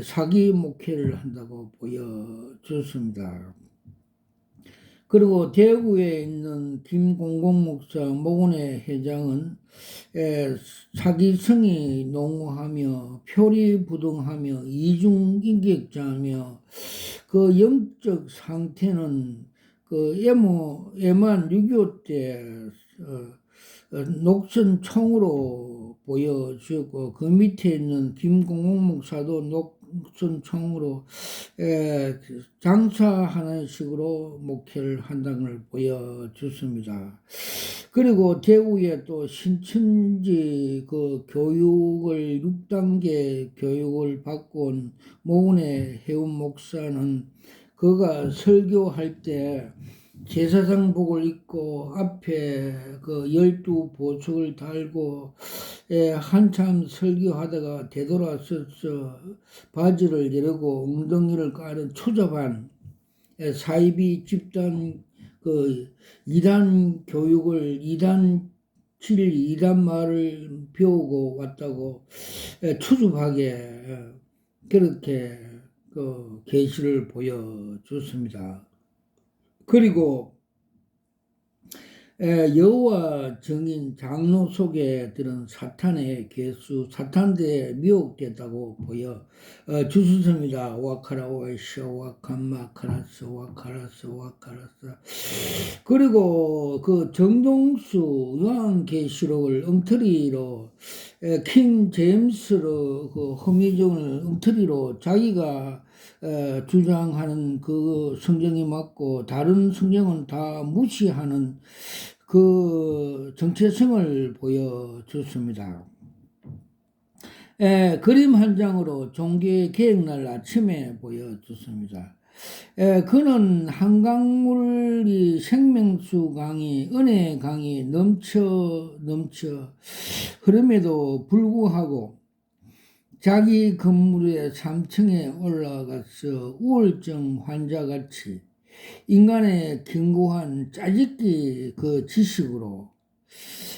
사기 목회를 한다고 보여줬습니다. 그리고 대구에 있는 김공공 목사 모근의 회장은 사기성이 농후하며 표리부동하며 이중인격자며 그 영적 상태는 그 예만 6.25 때 녹슨 총으로 보여주었고 그 밑에 있는 김공공 목사도 녹슨 총으로 장사하는 식으로 목회를 한다는 걸 보여줬습니다. 그리고 대구에 또 신천지 그 교육을 6단계 교육을 받고 온 모은의 해운 목사는 그가 설교할 때 제사장복을 입고 앞에 그 12보석을 달고 한참 설교하다가 되돌아서서 바지를 내리고 엉덩이를 까는 초잡한 사이비 집단 그 이단 교육을 이단 진리 이단 말을 배우고 왔다고 추접하게 그렇게 그 계시를 보여줬습니다. 그리고 여호와 증인 장로 속에 들은 사탄의 개수, 사탄대에 미혹됐다고 보여 주셨습니다. 와카라 와이샤 와칸마 카라스 와카라스 와카라스. 그리고 그 정동수 요한계시록을 엉터리로 킹 제임스로 그 허미정을 엉터리로 자기가 주장하는 그 성경이 맞고 다른 성경은 다 무시하는 그 정체성을 보여줬습니다. 그림 한 장으로 종교의 개혁날 아침에 보여줬습니다. 그는 한강물이 생명수 강이 은혜 강이 넘쳐 흐름에도 불구하고 자기 건물의 3층에 올라가서 우울증 환자같이 인간의 견고한 짜집기 그 지식으로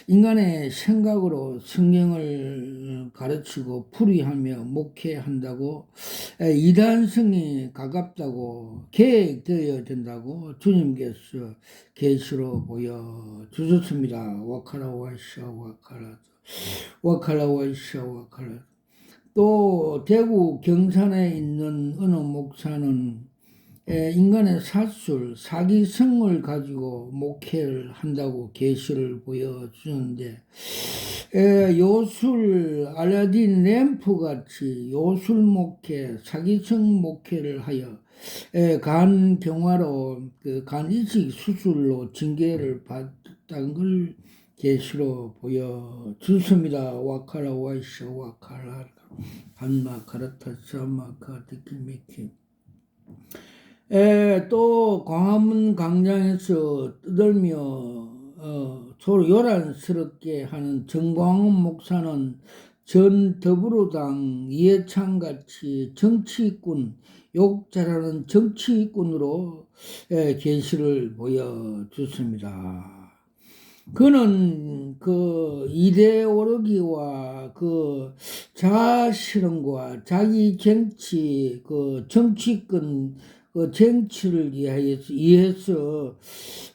인간의 생각으로 성경을 가르치고 풀이하며 목회한다고 이단성이 가깝다고 계획되어야 된다고 주님께서 계시로 보여주셨습니다. 와카라 와샤 와카라 와카라 와샤 와카라 또 대구 경산에 있는 어느 목사는 인간의 사술, 사기성을 가지고 목회를 한다고 계시를 보여주는데, 요술, 알라딘 램프 같이 요술 목회, 사기성 목회를 하여 간경화로 간 이식 수술로 징계를 받았다는 걸 계시로 보여주습니다. 와카라 와이샤 와카라 반마 카라타 사마카 디키미키. 또 광화문 광장에서 떠들며 서로 요란스럽게 하는 정광훈 목사는 전 더불어당 이해창 같이 정치꾼, 욕 잘하는 정치꾼으로 계시를 보여줬습니다. 그는 그 이데올로기와 그 자아실현과 자기 정치, 그 정치권, 그 정치를 위해서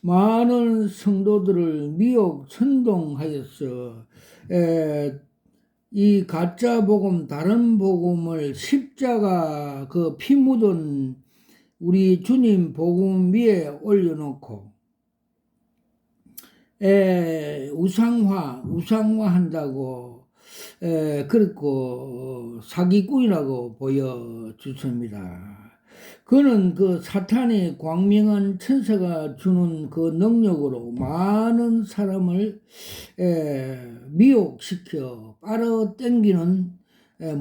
많은 성도들을 미혹 선동하여서 이 가짜 복음, 다른 복음을 십자가 그 피 묻은 우리 주님 복음 위에 올려놓고 우상화한다고 그렇고 사기꾼이라고 보여주습니다. 그는 그 사탄의 광명한 천사가 주는 그 능력으로 많은 사람을 미혹시켜 빨아당기는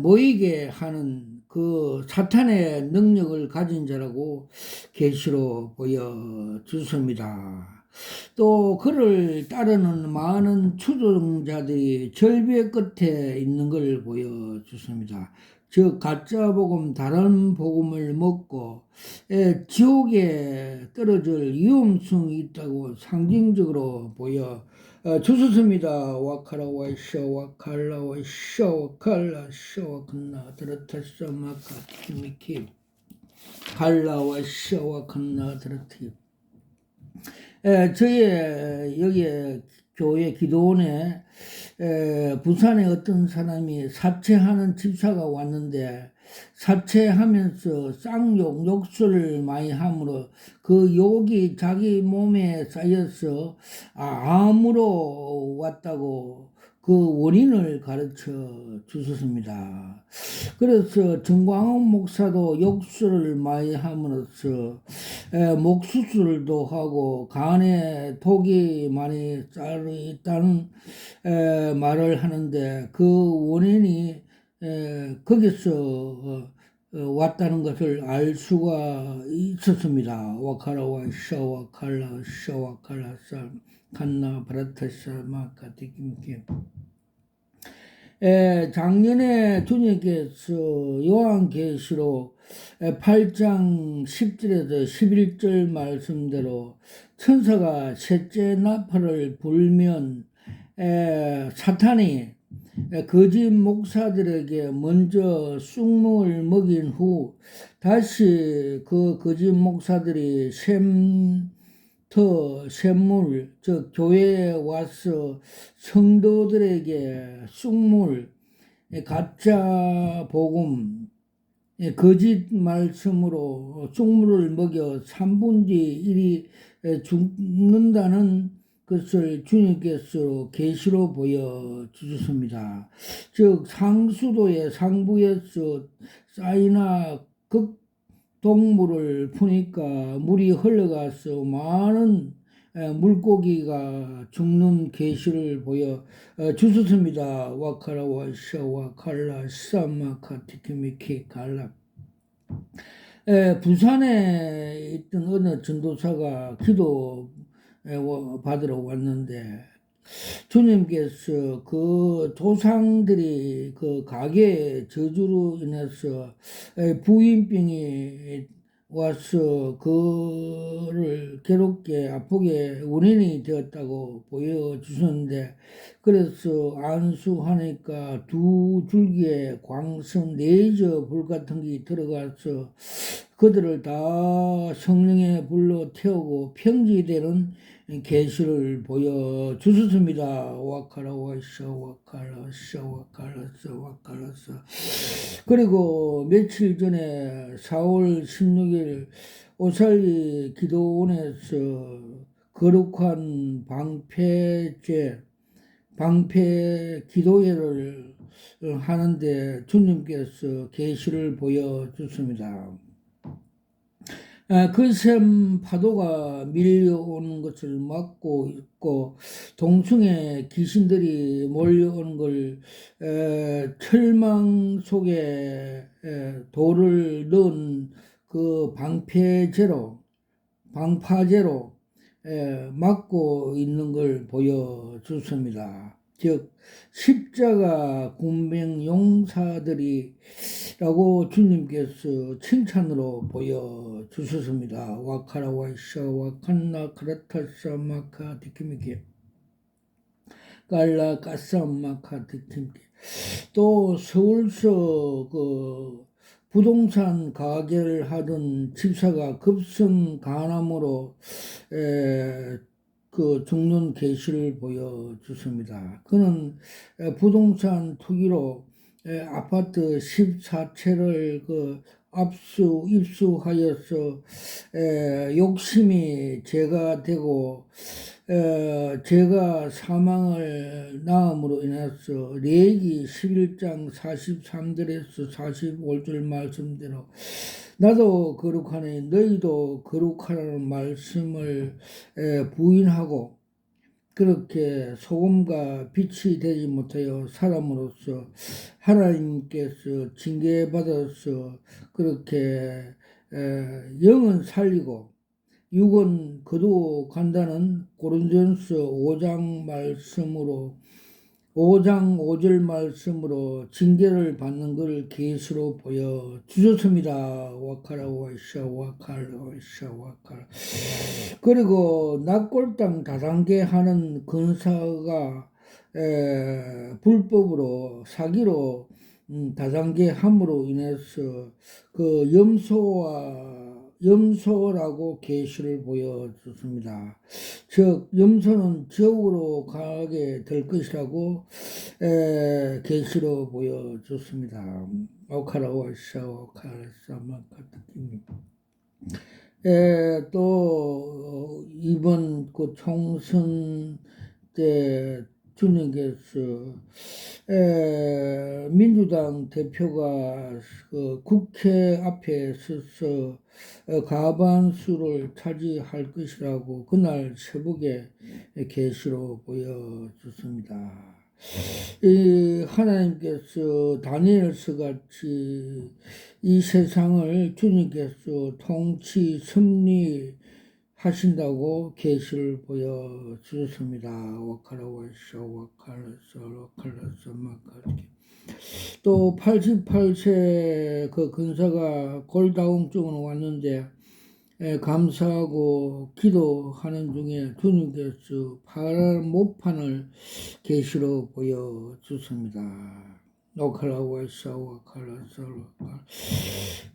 모이게 하는 그 사탄의 능력을 가진 자라고 계시로 보여주습니다. 또 그를 따르는 많은 추종자들이 절벽 끝에 있는 걸 보여주습니다. 즉 가짜 복음, 다른 복음을 먹고 지옥에 떨어질 위험성이 있다고 상징적으로 보여 주셨습니다. 와카라 와이샤 와칼라 와이샤 와칼라 샤와칸나 드라타샤 마카 키미키 칼라 와이샤 와칸나 드라티. 저희 여기 교회 기도원에 부산에 어떤 사람이 사채하는 집사가 왔는데 사채하면서 쌍욕, 욕설을 많이 함으로 그 욕이 자기 몸에 쌓여서 암으로 왔다고 그 원인을 가르쳐 주셨습니다. 그래서 정광훈 목사도 욕설을 많이 함으로써 목 수술도 하고 간에 독이 많이 쌓여 있다는 말을 하는데 그 원인이 거기서 왔다는 것을 알 수가 있었습니다. 와카라와 샤와 칼라 샤와 칼라사 칸나 브라타샤 마카티김키. 작년에 주님께서 요한계시록 8장 10절에서 11절 말씀대로 천사가 셋째 나팔을 불면 사탄이 거짓 목사들에게 먼저 쑥물 먹인 후 다시 그 거짓 목사들이 샘물, 즉 교회에 와서 성도들에게 쑥물, 가짜 복음, 거짓 말씀으로 쑥물을 먹여 3분의 1이 죽는다는 것을 주님께서 계시로 보여주셨습니다. 즉 상수도의 상부에서 사이나 극동물을 푸니까 물이 흘러가서 많은 물고기가 죽는 계시를 보여 주셨습니다. 와카라와 샤와 칼라 사마카 티키미키 칼라. 부산에 있던 어느 전도사가 기도 받으러 왔는데 주님께서 그 조상들이 그 가게의 저주로 인해서 부인병이 와서 그를 괴롭게 아프게 원인이 되었다고 보여주셨는데 그래서 안수하니까 두 줄기에 광선 레이저 불 같은 게 들어가서 그들을 다 성령의 불로 태우고 평지되는 계시를 보여 주셨습니다. 와카라 와샤 와카라샤 와카라샤 와카라샤. 그리고 며칠 전에 4월 16일 오살리 기도원에서 거룩한 방패 기도회를 하는데 주님께서 계시를 보여 주십니다. 거센 파도가 밀려오는 것을 막고 있고 동층에 귀신들이 몰려오는 걸 철망 속에 돌을 넣은 그 방파제로 막고 있는 걸 보여줬습니다. 즉 십자가 군병 용사들이라고 주님께서 칭찬으로 보여주셨습니다. 와카라 와이샤 와칸나 카라타사 마카 디키미케 깔라 까사 마카 디키미케. 또 서울서 그 부동산 가게를 하던 집사가 급성 간암으로 그 죽는 계시를 보여주십니다. 그는 부동산 투기로 아파트 14채를 그 입수하여서 욕심이 죄가 되고 제가 사망을 낳음으로 인해서 레위기 11장 43절에서 45절 말씀대로 나도 거룩하니 너희도 거룩하라는 말씀을 부인하고 그렇게 소금과 빛이 되지 못하여 사람으로서 하나님께서 징계받아서 그렇게 영은 살리고 육은 거두어 간다는 고린도전서 5장 5절 말씀으로 징계를 받는 걸 계시로 보여 주셨습니다. 와카라 와이샤 와카라 와이샤 와카라. 그리고 낙골당 다단계 하는 근사가 불법으로 사기로 다단계 함으로 인해서 그 염소라고 계시를 보여줬습니다. 즉 염소는 지옥으로 가게 될 것이라고 계시로 보여줬습니다. 오카라와샤 오카라사마카타입니다. 또 이번 그 총선 때 주님께서 민주당 대표가 그 국회 앞에 서서 과반수를 차지할 것이라고 그날 새벽에 계시로 보여줬습니다. 하나님께서 다니엘서 같이 이 세상을 주님께서 통치 섭리하신다고 계시를 보여주셨습니다. 또 88세 그 근사가 골다공증으로 왔는데 감사하고 기도하는 중에 주님께서 파란 모판을 계시로 보여주십니다.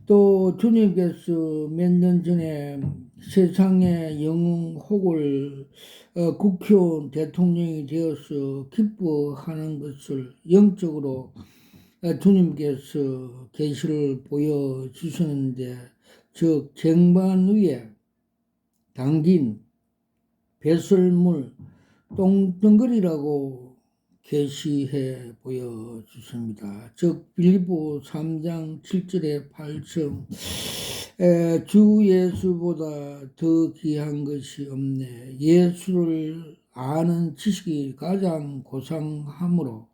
또 주님께서 몇 년 전에 세상의 영웅혹을 국회의원 대통령이 되어서 기뻐하는 것을 영적으로 주님께서 계시를 보여주셨는데 즉 쟁반 위에 담긴 배설물 똥덩거리라고 계시해 보여주십니다. 즉 빌립보 3장 7절에 8절 주 예수보다 더 귀한 것이 없네. 예수를 아는 지식이 가장 고상하므로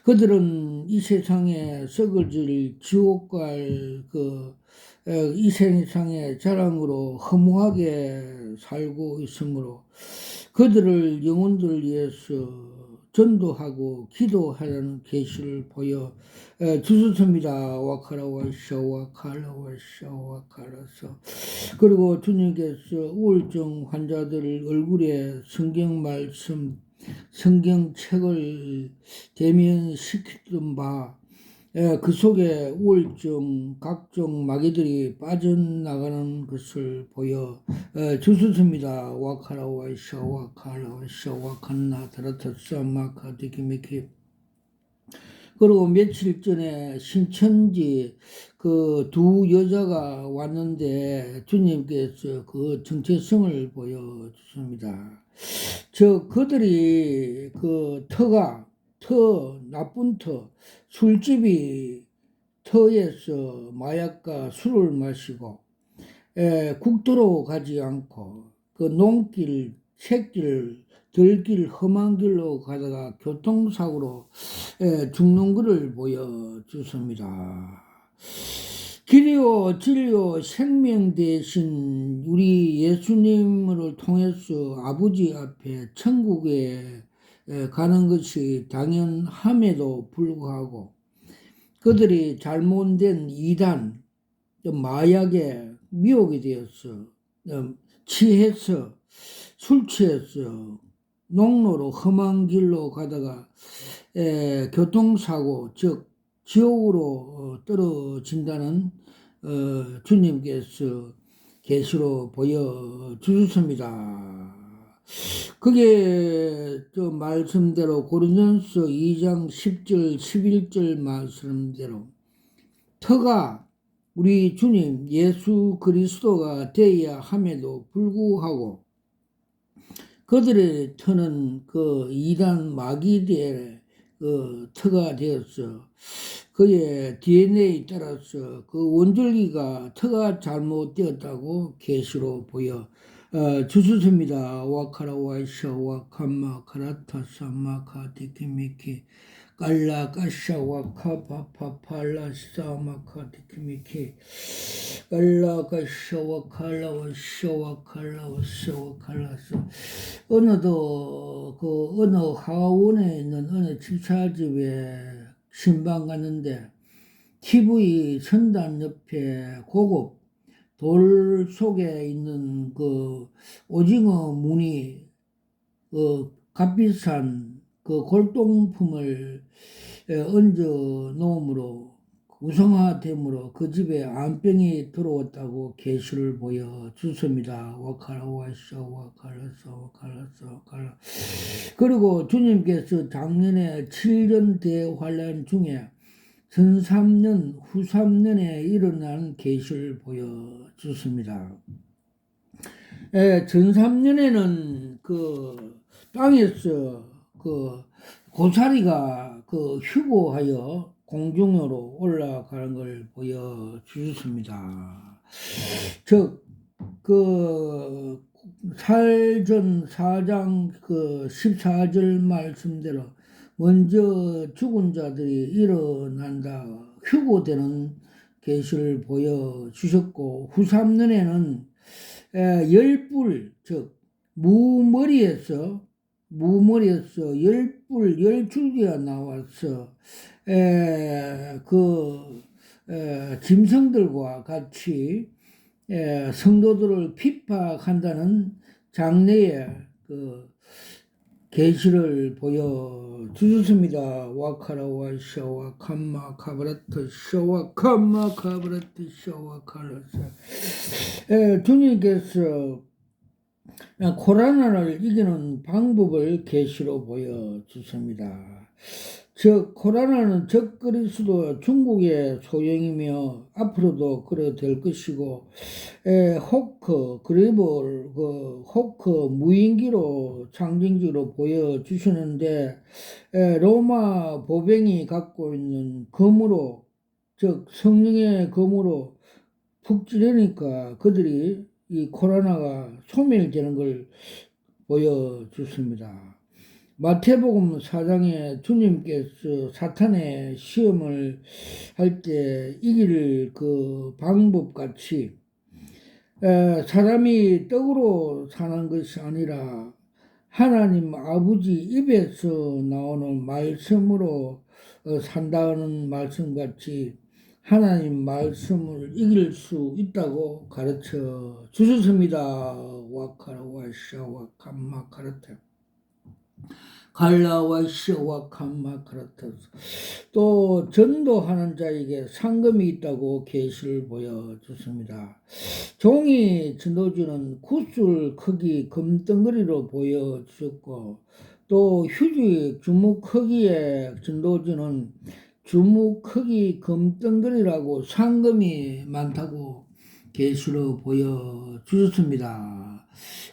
그들은 이 세상에 썩어질 지옥 갈 이 세상의 자랑으로 허무하게 살고 있으므로 그들을 영혼들 위해서 전도하고 기도하라는 계시를 보여 주셨습니다. 와카라와샤 와카라와샤 와카라서. 그리고 주님께서 우울증 환자들 얼굴에 성경책을 대면시키던 바 그 속에 우울증, 각종 마귀들이 빠져나가는 것을 보여 주셨습니다. 와카라와 샤와카라와 샤와칸나 다라타사 마카 디키미키. 그리고 며칠 전에 신천지 그 두 여자가 왔는데 주님께서 그 정체성을 보여주십니다. 그들이 그 나쁜 술집이 터에서 마약과 술을 마시고 국도로 가지 않고 그 농길, 샛길, 들길, 험한 길로 가다가 교통사고로 죽는 것을 보여주습니다. 길이요, 진리요, 생명 대신 우리 예수님을 통해서 아버지 앞에 천국에 가는 것이 당연함에도 불구하고 그들이 잘못된 이단, 마약에 미혹이 되었어. 취해서, 술 취해서, 농로로 험한 길로 가다가 교통사고, 즉 지옥으로 떨어진다는 주님께서 계시로 보여주셨습니다. 그게 저 말씀대로 고린도전서 2장 10절 11절 말씀대로 터가 우리 주님 예수 그리스도가 되어야 함에도 불구하고 그들의 터는 그 이단 마귀의 그 터가 되었어. 그의 DNA에 따라서 그 원줄기가 터가 잘못되었다고 계시로 보여 주셨습니다. 와카라 와이샤 와카마 카라타 사마카 디키미키 깔라 까샤 와카 파파팔라 사마카 디키미키 깔라 까샤 와칼라 와샤 와칼라 와샤 와칼라서 어느 하원에 있는 어느 집사집에 신방 갔는데 TV 선단 옆에 고급 돌 속에 있는 그 오징어 무늬 값비싼 그 골동품을 얹어 놓음으로 우성화됨으로 그 집에 암병이 들어왔다고 계시를 보여 주습니다. 와카라와샤 와칼라서 와칼라서 와칼라. 그리고 주님께서 작년에 7년 대환란 중에 전 3년, 후 3년에 일어난 계시를 보여주습니다. 전 3년에는 그 땅에서 그 고사리가 그 휴고하여 공중으로 올라가는 걸 보여주셨습니다. 즉, 그 살전 4장 그 14절 말씀대로 먼저 죽은 자들이 일어난다 휴고되는 계시를 보여주셨고 후 3년에는 열불 즉 무머리에서 열줄기가 나와서 짐승들과 같이 성도들을 핍박한다는 장래의 그 계시를 보여주셨습니다. 와카라와 샤와 캄마 카브라트 샤와 캄마 카브라트 샤와 칼라사. 주님께서 코로나를 이기는 방법을 계시로 보여주십니다. 즉 코로나는 적그리스도 중국의 소형이며 앞으로도 그래 될 것이고 호크 무인기로 상징적으로 보여주시는데 로마 보병이 갖고 있는 검으로 즉 성령의 검으로 푹 찌르니까 그들이 이 코로나가 소멸되는 걸 보여줬습니다. 마태복음 4장에 주님께서 사탄의 시험을 할 때 이길 그 방법 같이 사람이 떡으로 사는 것이 아니라 하나님 아버지 입에서 나오는 말씀으로 산다는 말씀 같이 하나님 말씀을 이길 수 있다고 가르쳐 주셨습니다. 와카라 와샤 와캄마 카르테. 갈라와 시와 칸마카라타스. 또 전도하는 자에게 상금이 있다고 계시를 보여줬습니다. 종이 전도주는 구슬 크기 금덩어리로 보여주셨고, 또 휴지 주먹 크기의 전도주는 주먹 크기 금덩어리라고 상금이 많다고 계시로 보여주셨습니다.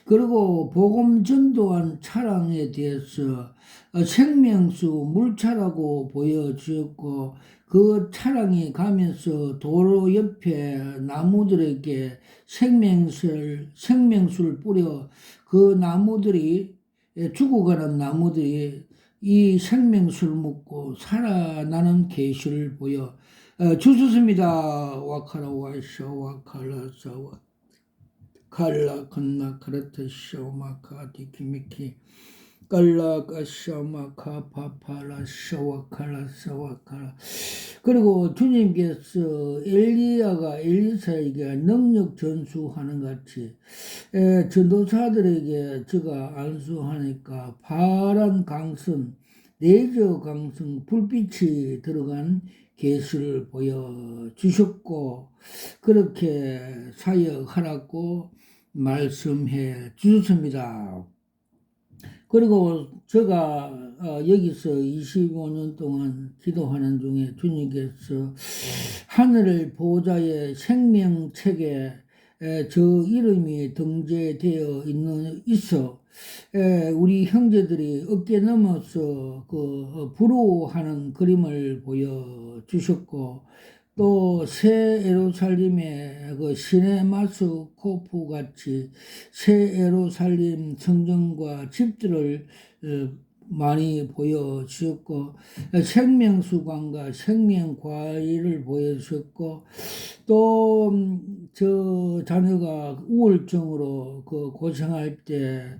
그리고 복음 전도한 차량에 대해서 생명수 물차라고 보여주었고, 그 차량이 가면서 도로 옆에 나무들에게 생명수를 뿌려 그 나무들이, 죽어가는 나무들이 이 생명수를 먹고 살아나는 계시를 보여 주셨습니다. 와카라 와샤 와칼라사와 칼라 건나 카라타 샤오마카 디키미키 깔라 까샤마카 파파라 샤와칼라 사와칼라. 그리고 주님께서 엘리야가 엘리사에게 능력 전수하는 같이 전도사들에게 제가 안수하니까 파란 강선, 레이저 강선 불빛이 들어간 계시를 보여주셨고, 그렇게 사역하라고 말씀해 주셨습니다. 그리고 제가 여기서 25년 동안 기도하는 중에 주님께서 하늘 보좌의 생명책에 저 이름이 등재되어 있어 우리 형제들이 어깨 넘어서 그 부러워하는 그림을 보여주셨고, 또 새 예루살림의 그 시네마스코프 같이 새 예루살림 성전과 집들을 많이 보여주셨고, 생명수관과 생명과일을 보여주셨고, 또 저 자녀가 우울증으로 그 고생할 때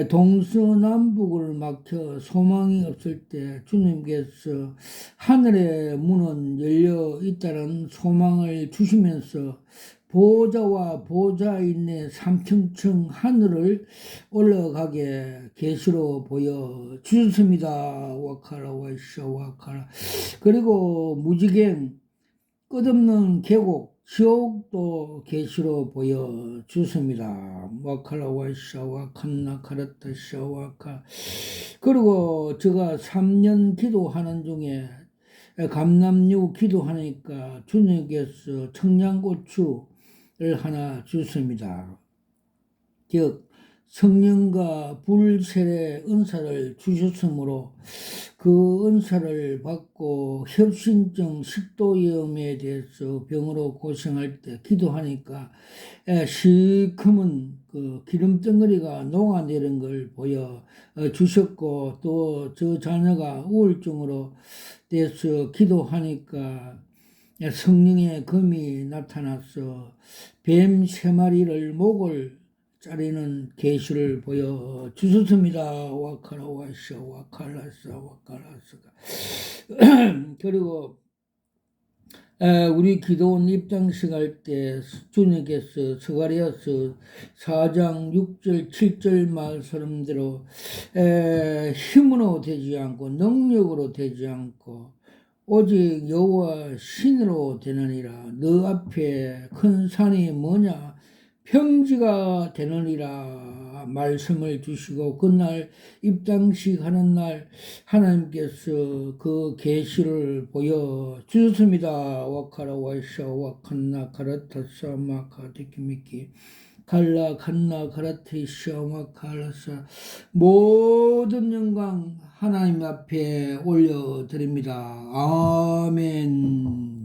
동서남북을 막혀 소망이 없을 때 주님께서 하늘의 문은 열려 있다는 소망을 주시면서 보좌와 보좌 있는 3층층 하늘을 올라가게 계시로 보여 주셨습니다. 와카라 와이샤 와카라. 그리고 무지갱 끝없는 계곡 지옥도 계시로 보여 주십니다. 와카라 와이샤 와칸나 카라타 샤와카. 그리고 제가 3년 기도하는 중에 감남유 기도하니까 주님께서 청양고추를 하나 주십니다. 즉 성령과 불세례 은사를 주셨으므로 그 은사를 받고 협신증 식도염에 대해서 병으로 고생할 때 기도하니까 시커먼 그 기름덩어리가 녹아내린 걸 보여 주셨고, 또 저 자녀가 우울증으로 대해서 기도하니까 성령의 검이 나타나서 뱀 3마리를 목을 자리는 계시를 보여 주셨습니다. 와카라 와샤 와칼라사 와칼라사가. 그리고 우리 기도원 입장식 할 때 주님께서 스가랴서 4장 6절 7절 말씀대로 힘으로 되지 않고 능력으로 되지 않고 오직 여호와 신으로 되느니라. 너 앞에 큰 산이 뭐냐 평지가 되느니라 말씀을 주시고, 그날 입당식 하는 날 하나님께서 그 계시를 보여 주셨습니다. 와카라 와이샤 와칸나 카라타사 마카디키미키 칼라 칸나 카라티샤 마칼라사. 모든 영광 하나님 앞에 올려드립니다. 아멘.